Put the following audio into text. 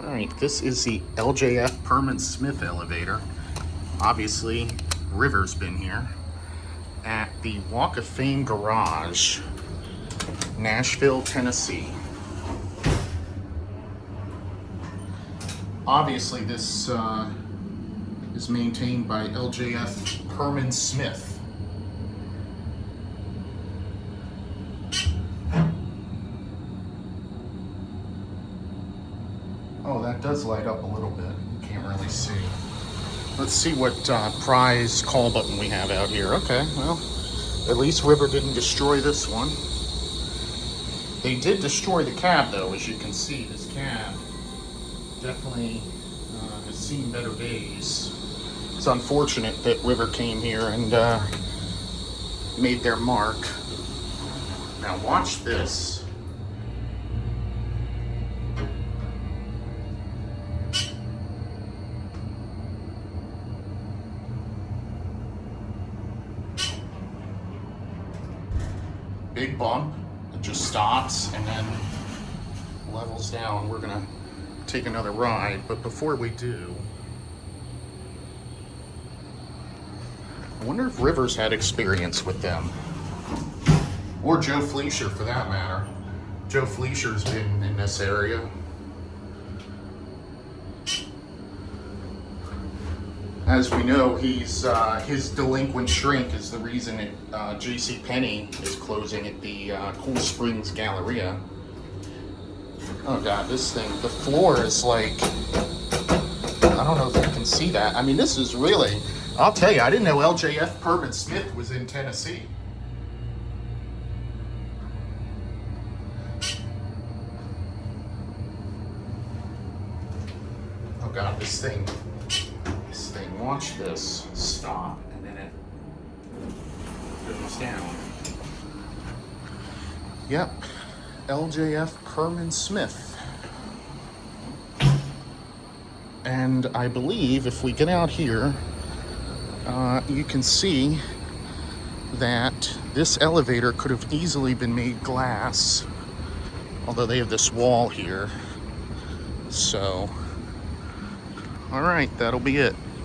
All right, this is the LJF-Perman Smith elevator. Obviously, River's been here at the Walk of Fame Garage, Nashville, Tennessee. Obviously, this is maintained by LJF-Perman Smith. Oh, that does light up a little bit. You can't really see. Let's see what prize call button we have out here. Okay, well, at least River didn't destroy this one. They did destroy the cab, though, as you can see. This cab definitely has seen better days. It's unfortunate that River came here and made their mark. Now watch this. Big bump, it just stops and then levels down. We're gonna take another ride, but before we do, I wonder if Rivers had experience with them, or Joe Fleischer for that matter. Joe Fleischer's been in this area. As we know, he's his delinquent shrink is the reason that JCPenney is closing at the Cool Springs Galleria. Oh God, this thing, the floor is like, I don't know if you can see that. I mean, this is really, I'll tell you, I didn't know LJF-Perman Smith was in Tennessee. Oh God, this thing, watch this stop and then it goes down. Yep, LJF-Perman Smith. And I believe if we get out here, you can see that this elevator could have easily been made glass, although they have this wall here. So, all right, that'll be it.